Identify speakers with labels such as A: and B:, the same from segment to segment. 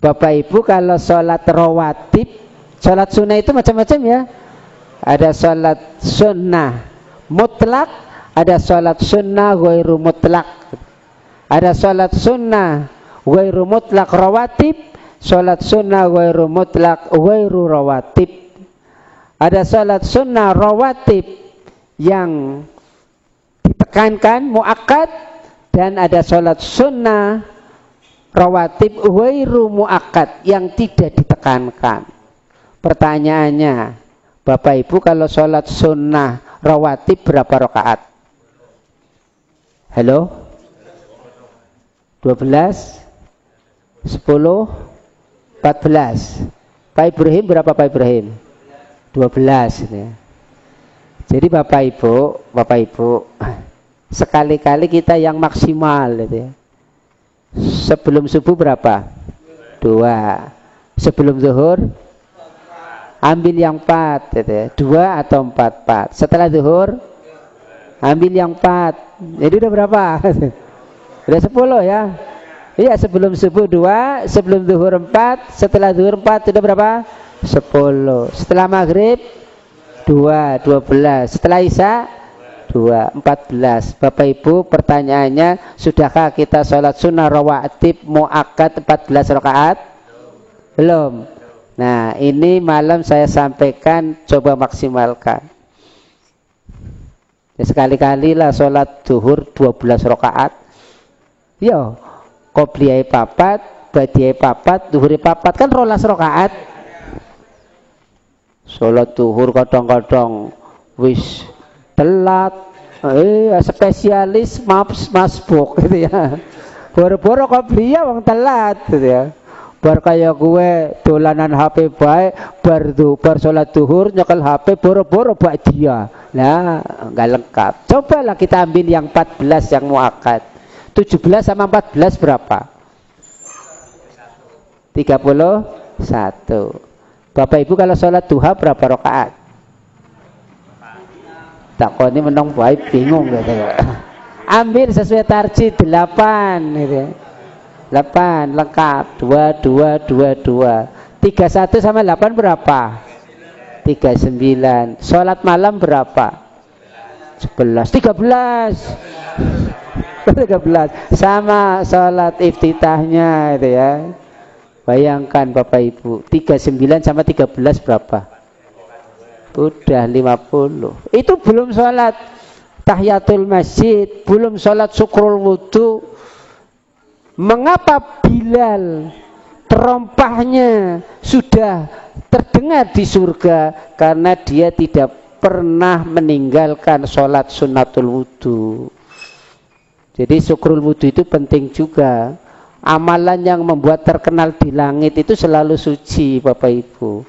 A: Bapak Ibu kalau sholat rawatib, sholat sunnah itu macam-macam ya. Ada sholat sunnah mutlak, ada sholat sunnah ghairu mutlak. Ada sholat sunnah ghairu mutlak rawatib, sholat sunnah ghairu mutlak ghairu rawatib. Ada sholat sunnah rawatib yang ditekankan muakkad, dan ada sholat sunnah rawatib ghairu muakkad yang tidak ditekankan. Pertanyaannya, Bapak Ibu kalau sholat sunnah rawatib berapa rakaat? Halo? 12, 10, 14. Pak Ibrahim berapa Pak Ibrahim? 12 ya. Jadi Bapak Ibu sekali-kali kita yang maksimal gitu ya. Sebelum subuh berapa? 2. Sebelum zuhur ambil yang 4 gitu ya. 2 atau 4. Setelah zuhur ambil yang 4. Jadi udah berapa? Udah 10 ya. Iya, sebelum subuh 2, sebelum zuhur 4, setelah zuhur 4 udah berapa? 10. Setelah maghrib 2, 12. Setelah isya 2, 14. Bapak Ibu pertanyaannya, sudahkah kita sholat sunnah rawatib muakkad 14 rakaat? Belum. Nah ini malam saya sampaikan, coba maksimalkan ya, sekali-kali lah sholat zuhur 12 rakaat. Yo, qobliyai papat, ba'diyai papat, zuhuri papat, kan 12 rakaat. Sholat zuhur kadang-kadang wis telat, spesialis masbuk gitu ya. Boro-boro qobliyah wong telat gitu ya. Bar kaya gue dolanan HP baik, bar sholat zuhur nyekel HP boro-boro ba'diyah. Nah, enggak lengkap. Cobalah kita ambil yang 14 yang muakkad. 17 sama 14 berapa? 31. Bapak Ibu kalau sholat duha berapa rakaat? Takoni menong baik bingung gitu ya. Ambil sesuai tarjih 8 gitu ya. 8 lengkap. 2 31 sama 8 berapa? 39. Sholat malam berapa? 11. 13 sama sholat iftitahnya itu ya. Bayangkan Bapak Ibu, 39 sama 13 berapa? Udah 50. Itu belum sholat tahiyatul masjid, belum sholat syukrul wudu. Mengapa Bilal terompahnya sudah terdengar di surga? Karena dia tidak pernah meninggalkan sholat sunnatul wudu. Jadi syukrul wudu itu penting juga. Amalan yang membuat terkenal di langit itu selalu suci Bapak Ibu.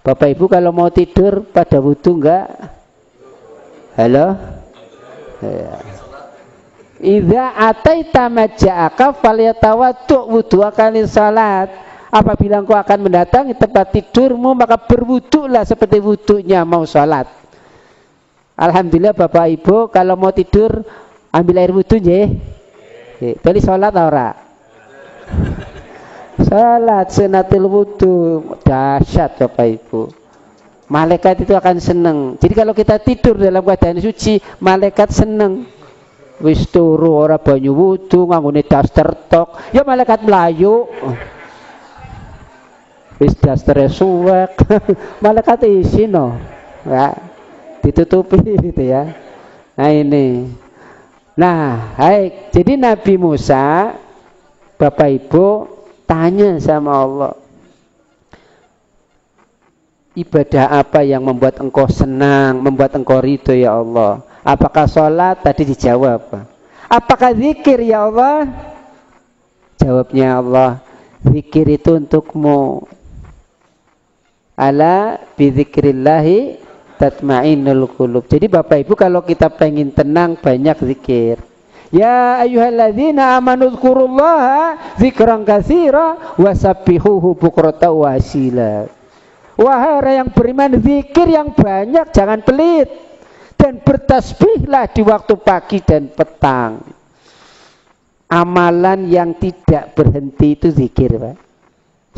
A: Bapak Ibu kalau mau tidur pada wudu enggak? Halo? Ya. Idza ataita maja'aka falyatawaddu wudu'aka lis-salat. Apabila engkau akan mendatangi tempat tidurmu, maka berwudulah seperti wudunya mau salat. Alhamdulillah Bapak Ibu kalau mau tidur ambil air wudu nggih. Beli sholat ora? Sholat sunatul wudu dahsyat Bapak Ibu. Malaikat itu akan senang. Jadi kalau kita tidur dalam keadaan suci, malaikat senang. Wis turu ora banyu wudu nganggone daster tok, ya malaikat melayu. Wis dastere suwek, malaikat isin no. Ya, ditutupi gitu ya. Nah ini. Nah, baik. Jadi Nabi Musa, Bapak Ibu, tanya sama Allah, ibadah apa yang membuat engkau senang, membuat engkau ridho ya Allah? Apakah sholat? Tadi dijawab. Apakah zikir ya Allah? Jawabnya Allah, zikir itu untukmu. Ala bizikrillahi tatma'innul qulub. Jadi Bapak Ibu kalau kita pengen tenang banyak zikir. Ya ayyuhalladzina amanu dzkurullaha dzikran katsira wasabbihuhu bukratan wa asila. Wahai orang yang beriman, zikir yang banyak, jangan pelit, dan bertasbihlah di waktu pagi dan petang. amalan yang tidak berhenti itu zikir, Pak.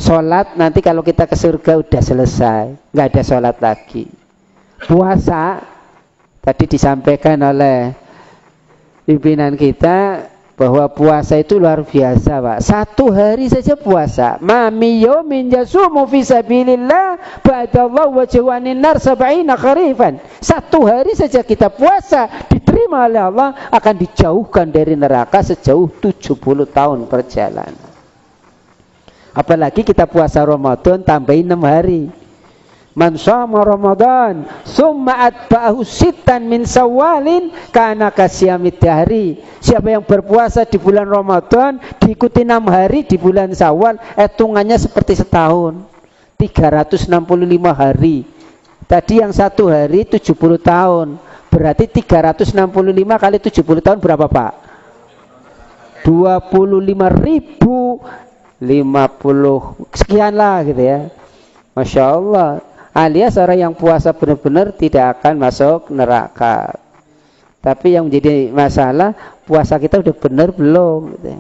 A: Sholat nanti kalau kita ke surga udah selesai, nggak ada sholat lagi. Puasa tadi disampaikan oleh pimpinan kita bahwa puasa itu luar biasa, Pak. 1 hari saja puasa. Ma min yaumin yasumu fi sabilillah ba'dallahu wajhanin nar 70 kharifan. 1 hari saja kita puasa diterima oleh Allah akan dijauhkan dari neraka sejauh 70 tahun perjalanan. Apalagi kita puasa Ramadan tambahin 6 hari. Man shoma Ramadan summa atba'ahu sittan min Syawalin kana kasyamid dahri. Siapa yang berpuasa di bulan Ramadan diikuti 6 hari di bulan Syawal, hitungannya seperti setahun. 365 hari. Tadi yang 1 hari 70 tahun. Berarti 365 kali 70 tahun berapa, Pak? 25.050 sekian lah gitu ya. Masya Allah. Alias orang yang puasa benar-benar tidak akan masuk neraka. Tapi yang menjadi masalah, puasa kita udah benar belum gitu ya.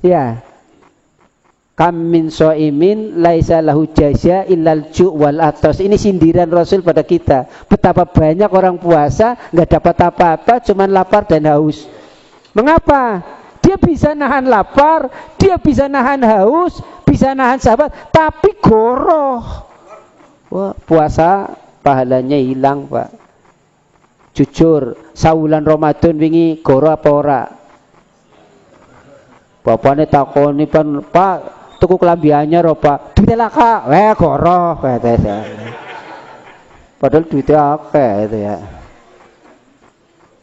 A: Ya. Kam min shaimin laisa lahu jaza illal ju' wal atas. Ini sindiran Rasul pada kita. Betapa banyak orang puasa nggak dapat apa-apa, cuman lapar dan haus. Mengapa? Dia bisa nahan lapar, dia bisa nahan haus, bisa nahan sahabat, tapi goroh. Wah, puasa pahalanya hilang, Pak. Jujur, saulan Ramadan wingi goroh apa ora? Bapaknya takoni pan, Pak, tuku kelambi anyar apa? Duitnya laka, goroh katanya. Padahal duitnya akeh itu ya.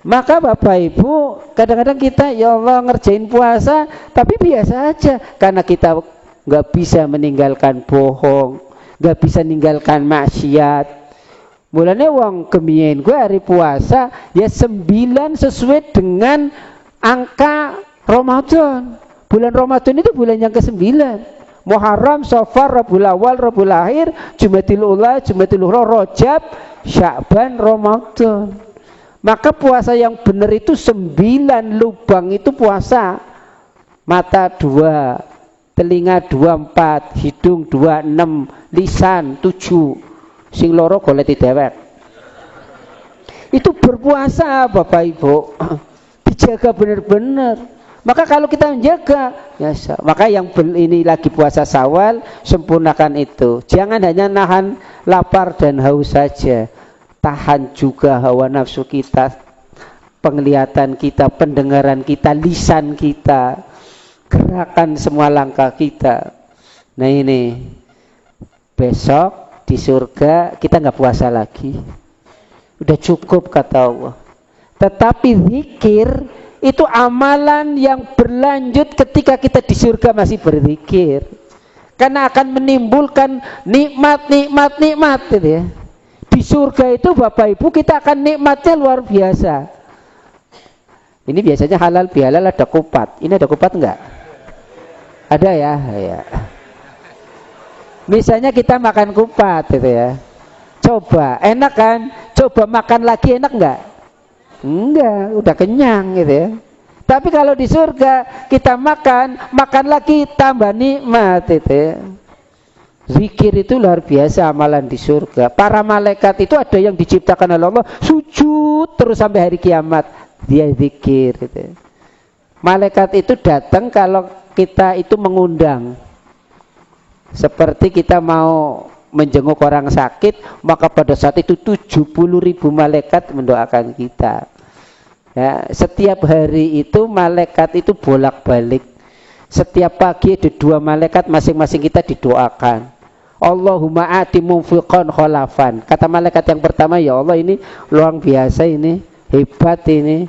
A: Maka Bapak Ibu, kadang-kadang kita ya Allah ngerjain puasa tapi biasa aja, karena kita nggak bisa meninggalkan bohong, nggak bisa meninggalkan maksiat. Mulanya uang kemien gue hari puasa ya 9 sesuai dengan angka Ramadan. Bulan Ramadan itu bulan yang ke-9. Muharram, Safar, Rabiul Awal, Rabiul Akhir, Jumadil Ula, Jumadil Ukhra, Rajab, Sya'ban, Ramadan. Maka puasa yang benar itu 9 lubang itu puasa. Mata 2, telinga 2, 4, hidung 2, 6, lisan 7. Sing loro golek dewek. Itu berpuasa Bapak Ibu. Dijaga benar-benar. Maka kalau kita menjaga, ya, maka yang ini lagi puasa Syawal, sempurnakan itu. Jangan hanya nahan lapar dan haus saja. Tahan juga hawa nafsu kita, penglihatan kita, pendengaran kita, lisan kita, gerakan semua langkah kita. Nah ini besok di surga kita nggak puasa lagi, udah cukup kata Allah. Tetapi zikir itu amalan yang berlanjut ketika kita di surga masih berzikir, karena akan menimbulkan nikmat gitu ya. Di surga itu Bapak Ibu kita akan nikmatnya luar biasa. Ini biasanya halal bihalal ada kupat. Ini ada kupat enggak? Ada ya? Ya. Misalnya kita makan kupat gitu ya. Coba, enak kan? Coba makan lagi enak enggak? Enggak, udah kenyang gitu ya. Tapi kalau di surga kita makan lagi tambah nikmat gitu ya. Zikir itu luar biasa amalan di surga. Para malaikat itu ada yang diciptakan oleh Allah sujud terus sampai hari kiamat. Dia zikir gitu. Malaikat itu datang kalau kita itu mengundang. Seperti kita mau menjenguk orang sakit, maka pada saat itu 70.000 malaikat mendoakan kita. Ya, setiap hari itu malaikat itu bolak-balik. Setiap pagi ada 2 malaikat, masing-masing kita didoakan. Allahumma ati munfiqan khalafan. Kata malaikat yang pertama, ya Allah ini luar biasa, ini hebat, ini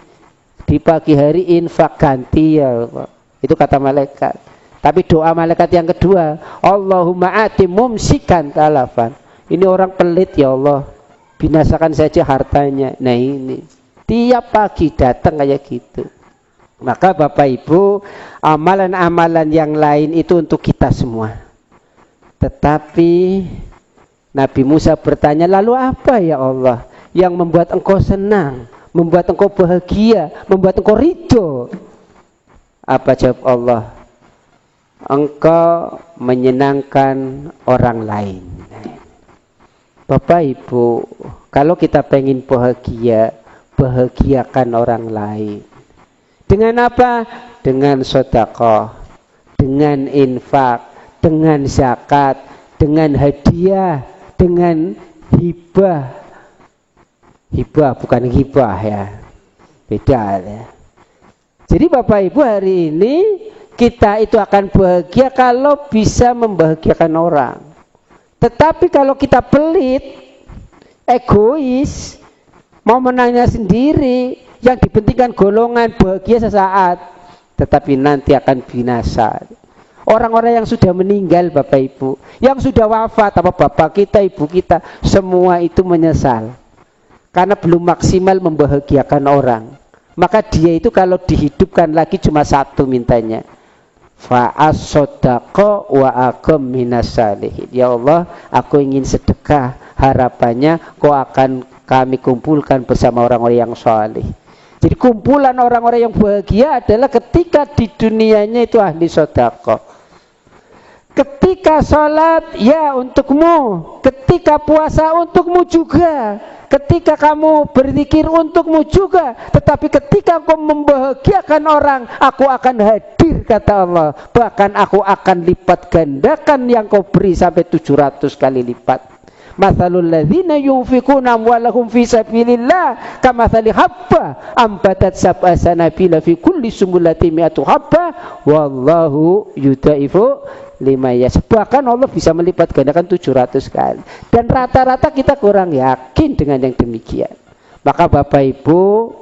A: di pagi hari infak ganti ya Allah. Itu kata malaikat. Tapi doa malaikat yang kedua, Allahumma ati mumsikan talafan. Ini orang pelit ya Allah, binasakan saja hartanya. Nah ini tiap pagi datang kayak gitu. Maka Bapak Ibu, amalan-amalan yang lain itu untuk kita semua. Tetapi Nabi Musa bertanya, lalu apa ya Allah yang membuat engkau senang, membuat engkau bahagia, membuat engkau ridho? Apa jawab Allah? Engkau menyenangkan orang lain. Bapak Ibu, kalau kita pengen bahagia, bahagiakan orang lain. Dengan apa? Dengan sedekah, dengan infak, dengan zakat, dengan hadiah, dengan hibah. Hibah bukan hibah ya, beda ya. Jadi Bapak Ibu, hari ini kita itu akan bahagia kalau bisa membahagiakan orang. Tetapi kalau kita pelit, egois, mau menangnya sendiri, yang dipentingkan golongan bahagia sesaat, tetapi nanti akan binasa. Orang-orang yang sudah meninggal Bapak Ibu, yang sudah wafat, apa bapak kita, ibu kita, semua itu menyesal karena belum maksimal membahagiakan orang. Maka dia itu kalau dihidupkan lagi cuma satu mintanya, fa'as-sodaqo wa akum minas salihin. Ya Allah, aku ingin sedekah, harapannya kau akan kami kumpulkan bersama orang-orang yang saleh. Jadi kumpulan orang-orang yang bahagia adalah ketika di dunianya itu ahli sedekah. Ketika sholat, ya untukmu. Ketika puasa, untukmu juga. Ketika kamu berzikir, untukmu juga. Tetapi ketika kau membahagiakan orang, aku akan hadir, kata Allah. Bahkan aku akan lipat gandakan yang kau beri sampai 700 kali lipat. Mathalul ladzina yunfikuna amwalahum fi sabilillah kamathali habba ambatat sab'a sanabila fi kulli sumbulatin mi'atu habba wallahu yudaifu lima yas. Bahkan Allah bisa melipat gandakan 700 kali. Dan rata-rata kita kurang yakin dengan yang demikian. Maka Bapak Ibu,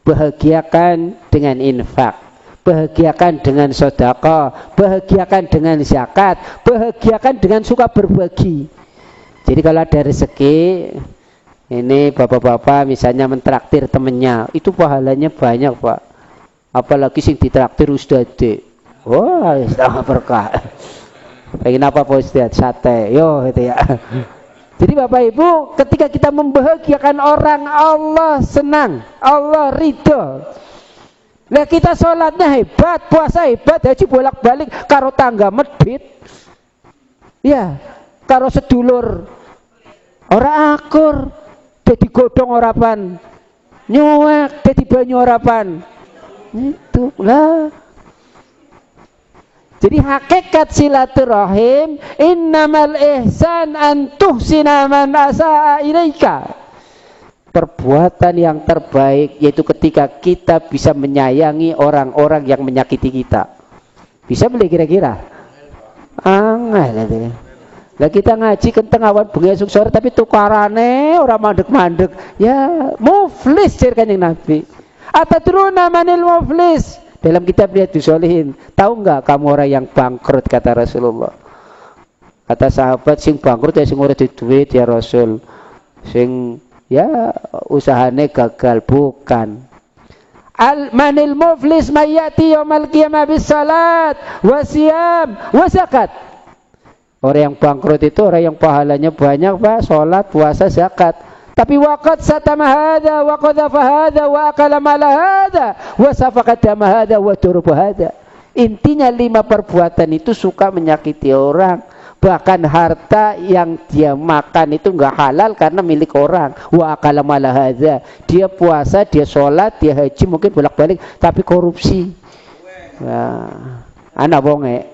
A: bahagiakan dengan infak, bahagiakan dengan sedekah, bahagiakan dengan zakat, bahagiakan dengan suka berbagi. Jadi kalau ada rezeki, ini bapak-bapak misalnya mentraktir temennya, itu pahalanya banyak Pak. Apalagi sing ditraktir ustadz. Wah, istilah berkah. Pengen apa Pak Ustadz? Sate, yo gitu ya. Jadi Bapak Ibu, ketika kita membahagiakan orang, Allah senang, Allah ridho. Nah kita sholatnya hebat, puasa hebat, haji bolak-balik, karo tangga medit, ya, karo sedulur, ora akur, jadi godong orapan, nyuwek, jadi banyu orapan, itu lah. Jadi hakikat silaturahim, innamal ihsan an tuhsina man asaa ilaika. Perbuatan yang terbaik yaitu ketika kita bisa menyayangi orang-orang yang menyakiti kita. Bisa beli kira-kira? Angel. Lah kita ngaji kenteng awan bengi esuk sore tapi tukarane ora mandek-mandek. Ya, muflis jar Kanjeng Nabi. Atadruna manil muflis? Dalam kitab Riyadhus Shalihin, tahu enggak kamu orang yang bangkrut, kata Rasulullah. Kata sahabat, sing bangkrut ya sing ora duit ya Rasul. Sing ya usahane gagal, bukan. Manil muflis mayati yaumal qiyamah bis salat wa siyam wa zakat. Orang yang bangkrut itu orang yang pahalanya banyak Pak, salat, puasa, zakat. Tapi waqad satama hadza wa qadhafa hadza wa akala mala hadza wa safaka dama hadza wa turba hadza. Intinya 5 perbuatan itu suka menyakiti orang. Bahkan harta yang dia makan itu enggak halal karena milik orang. Wa akala mala hadza. Dia puasa, dia sholat, dia haji mungkin bolak-balik tapi korupsi. Nah, anak bonge.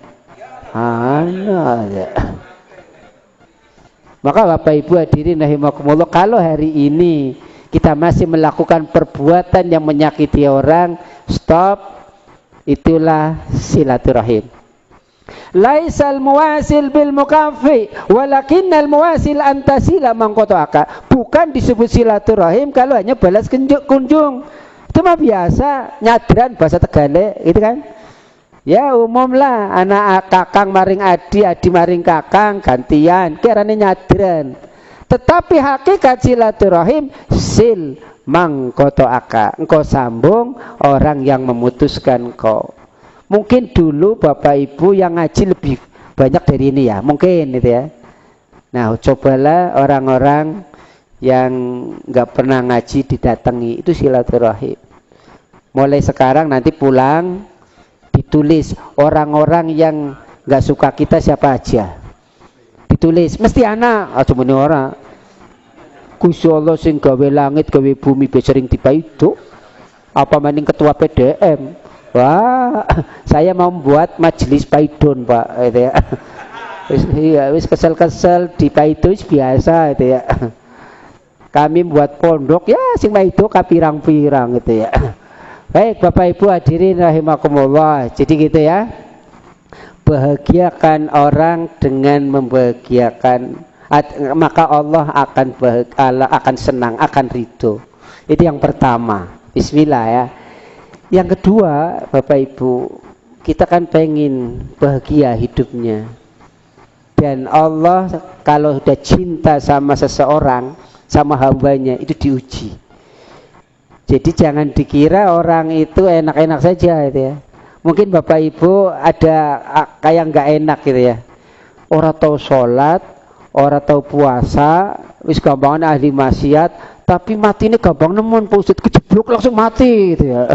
A: Anak. Maka Bapak Ibu hadirin rahimakumullah, kalau hari ini kita masih melakukan perbuatan yang menyakiti orang, stop. Itulah silaturahim. Laisal muwasil bil mukafi walakinnal muwasil antasila man qata'aka. Bukan disebut silaturahim kalau hanya balas kunjung. Itu mah biasa, nyadran bahasa Tegale, gitu kan? Ya umum lah, anak kakang maring adi, adi maring kakang, gantian, kirane nyadran. Tetapi hakikat silaturahim, sil mangkoto aka, engkau sambung orang yang memutuskan kau. Mungkin dulu Bapak Ibu yang ngaji lebih banyak dari ini ya, mungkin itu ya. Nah cobalah orang-orang yang nggak pernah ngaji didatangi, itu silaturahim. Mulai sekarang nanti pulang, ditulis orang-orang yang nggak suka kita siapa aja. Ditulis mesti anak aja muni ora. Gusti Allah sing gawe langit gawe bumi besering dipaido. Apa maning ketua PDM. Wah, saya mau membuat majelis paidon, Pak, gitu ya. Wis kesel-kesel di paido biasa gitu ya. Kami membuat pondok ya sing paido kapirang-pirang gitu ya. Baik Bapak Ibu hadirin rahimakumullah. Jadi gitu ya. Bahagiakan orang dengan membahagiakan, maka Allah akan senang, akan ridho. Itu yang pertama. Bismillah ya. Yang kedua, Bapak Ibu, kita kan pengen bahagia hidupnya. Dan Allah kalau sudah cinta sama seseorang, sama hambanya, itu diuji. Jadi jangan dikira orang itu enak-enak saja gitu ya. Mungkin Bapak Ibu ada kayak nggak enak gitu ya. Orang tahu sholat, orang tahu puasa, wis gampangan ahli maksiat, tapi mati ini gampang nemen Pak Ustadz, kejeblok langsung mati gitu ya.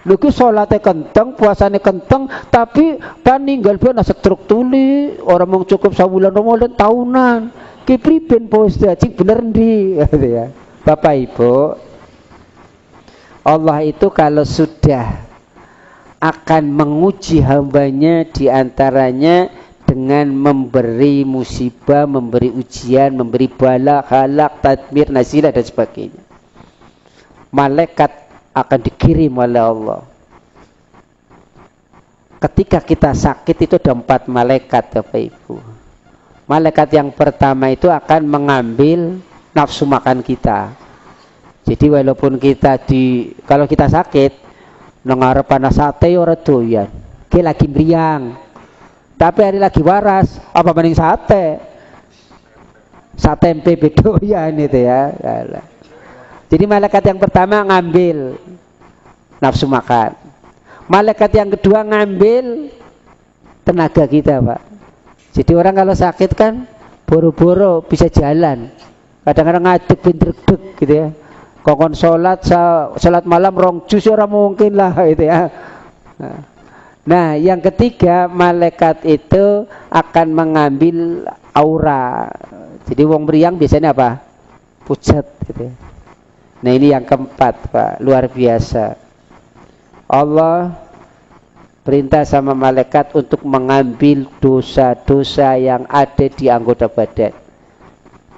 A: Lagi sholatnya kenteng, puasanya kenteng, tapi paninggal pun setruk tuli, orang mau cukup sebulan Ramadan tahunan. Kipriben Pak Ustadz, cik bener ndi gitu ya. Bapak Ibu, Allah itu kalau sudah akan menguji hambanya diantaranya dengan memberi musibah, memberi ujian, memberi bala, halak, tadmir, nazilah dan sebagainya. Malaikat akan dikirim oleh Allah. Ketika kita sakit itu ada 4 malaikat Bapak Ibu. Malaikat yang pertama itu akan mengambil nafsu makan kita. Jadi walaupun kita kalau kita sakit ngarep panas sate ora doyan. Ki lagi mriyang. Tapi hari lagi waras, apa mending sate? Sate tempe bedoyan itu ya. Jadi malaikat yang pertama ngambil nafsu makan. Malaikat yang kedua ngambil tenaga kita, Pak. Jadi orang kalau sakit kan boro-boro bisa jalan. Kadang-kadang ngadeg bindregdeg gitu ya. Kongkon sholat malam rong jus orang mungkin lah gitu ya. Nah yang ketiga malaikat itu akan mengambil aura. Jadi wong meriang biasanya apa? Pucat gitu ya. Nah ini yang keempat Pak, luar biasa. Allah perintah sama malaikat untuk mengambil dosa-dosa yang ada di anggota badan.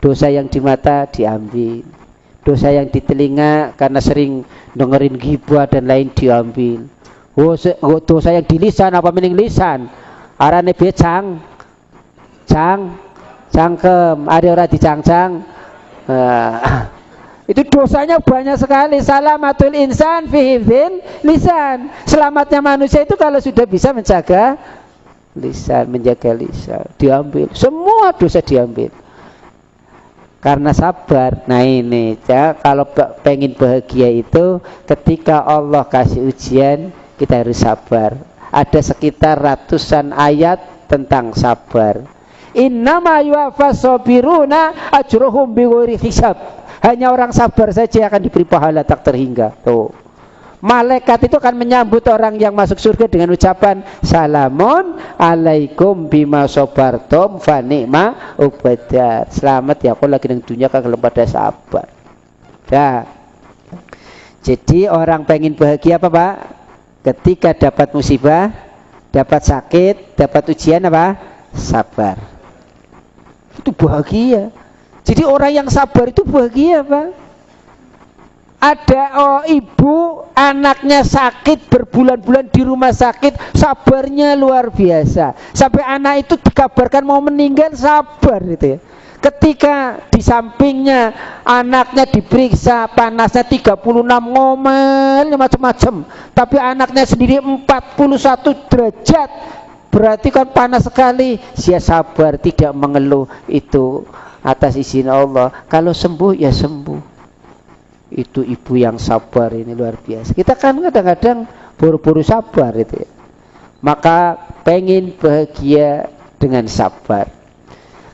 A: Dosa yang di mata diambil, dosa yang di telinga karena sering dengerin ghibah dan lain diambil. Dosa yang di lisan apa mending lisan? Arane becang, cangkem, ada orang dicangcang. Itu dosanya banyak sekali. Salamatul insan fi hifdzil lisan. Selamatnya manusia itu kalau sudah bisa menjaga lisan, menjaga lisan. Diambil, semua dosa diambil. Karena sabar. Nah ini ya, kalau pengen bahagia itu ketika Allah kasih ujian kita harus sabar. Ada sekitar ratusan ayat tentang sabar. Innama yuwaffas sabiruna ajruhum bighairi hisab. Hanya orang sabar saja akan diberi pahala tak terhingga. Tuh. Malaikat itu akan menyambut orang yang masuk surga dengan ucapan salamun alaikum bima sabartum fa ni'ma uqbadar. Selamat ya aku lagi di dunia kalau pada sabar. Ya. Jadi orang pengen bahagia apa Pak? Ketika dapat musibah, dapat sakit, dapat ujian apa? Sabar. Itu bahagia. Jadi orang yang sabar itu bahagia Pak. Ada ibu anaknya sakit berbulan-bulan di rumah sakit, sabarnya luar biasa. Sampai anak itu dikabarkan mau meninggal sabar gitu ya. Ketika di sampingnya anaknya diperiksa panasnya 36 ngomel macam-macam, tapi anaknya sendiri 41 derajat, berarti kan panas sekali. Dia sabar, tidak mengeluh, itu atas izin Allah. Kalau sembuh ya sembuh. Itu ibu yang sabar ini luar biasa. Kita kan kadang-kadang buru-buru sabar itu ya. Maka pengen bahagia dengan sabar.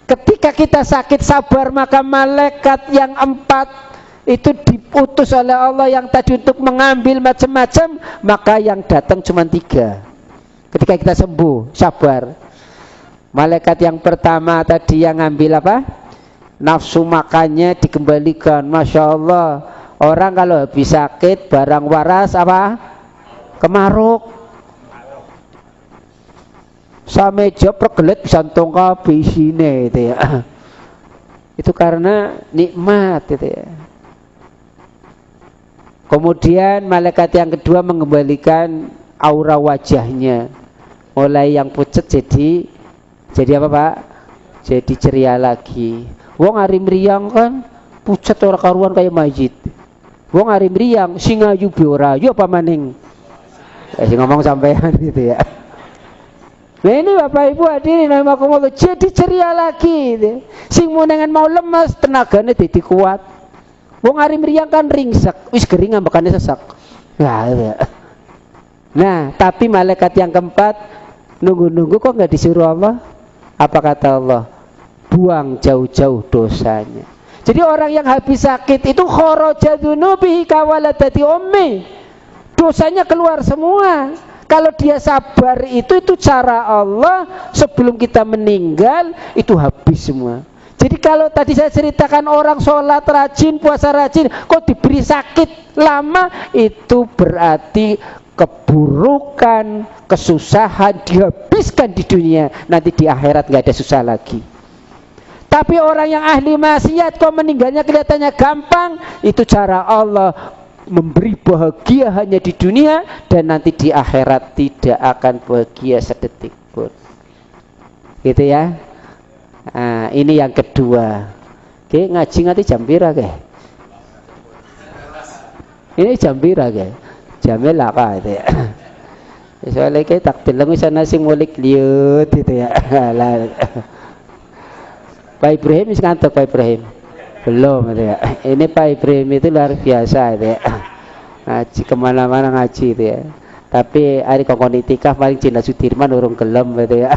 A: Ketika kita sakit sabar, maka malaikat yang 4 itu diputus oleh Allah yang tadi untuk mengambil macam-macam, maka yang datang cuma 3. Ketika kita sembuh, sabar. Malaikat yang pertama tadi yang ngambil apa? Nafsu makannya dikembalikan. Masya Allah. Orang kalau habis sakit barang waras apa? Kemaruk. Sameja pergelet bisa entong kabeh isine itu ya. Itu karena nikmat itu ya. Kemudian malaikat yang kedua mengembalikan aura wajahnya. Mulai yang pucat jadi apa Pak? Jadi ceria lagi. Wong hari meriang kan pucat ora karuan kayak majid. Wong hari meriang singa ayu ora yo apa maning. Sing ngomong sampean gitu ya. Nah ini Bapak Ibu hadirin rahimakumullah, jadi ceria lagi gitu. Sing munengan mau lemas tenaganya jadi kuat. Wong hari meriang kan ringsek, wis kering ambekane sesak. Nah, gitu ya. Nah, tapi malaikat yang keempat nunggu-nunggu kok nggak disuruh Allah? Apa kata Allah? Buang jauh-jauh dosanya. Jadi orang yang habis sakit itu kharaja dzunubihi kawaladati ummi. Dosanya keluar semua. Kalau dia sabar itu cara Allah sebelum kita meninggal itu habis semua. Jadi kalau tadi saya ceritakan orang sholat rajin, puasa rajin, kok diberi sakit lama, itu berarti keburukan, kesusahan dihabiskan di dunia, nanti di akhirat nggak ada susah lagi. Tapi orang yang ahli maksiat kok meninggalnya kelihatannya gampang, itu cara Allah memberi bahagia hanya di dunia dan nanti di akhirat tidak akan bahagia sedetik pun. Gitu ya. Nah, ini yang kedua. Oke, ngaji nanti jam pira ke? Ini jam pira ke? Jamnya laka itu ya. Soalnya kayak tak bilang sana sing ngulik liut gitu ya. Pak Ibrahim is ngantuk Pak Ibrahim. Belum gitu ya. Ini Pak Ibrahim itu luar biasa gitu ya. Ngaji kemana-mana ngaji gitu ya. Tapi hari kongkon itikaf paling Cina Sudirman urung gelem gitu ya.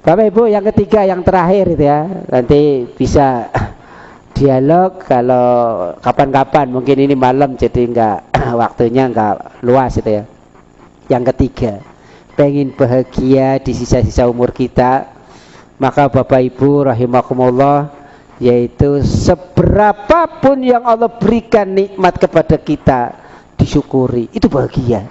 A: Bapak Ibu yang ketiga yang terakhir gitu ya. Nanti bisa dialog kalau kapan-kapan, mungkin ini malam jadi enggak waktunya enggak luas gitu ya. Yang ketiga, pengen bahagia di sisa-sisa umur kita, maka Bapak Ibu rahimakumullah, yaitu seberapapun yang Allah berikan nikmat kepada kita disyukuri, itu bahagia.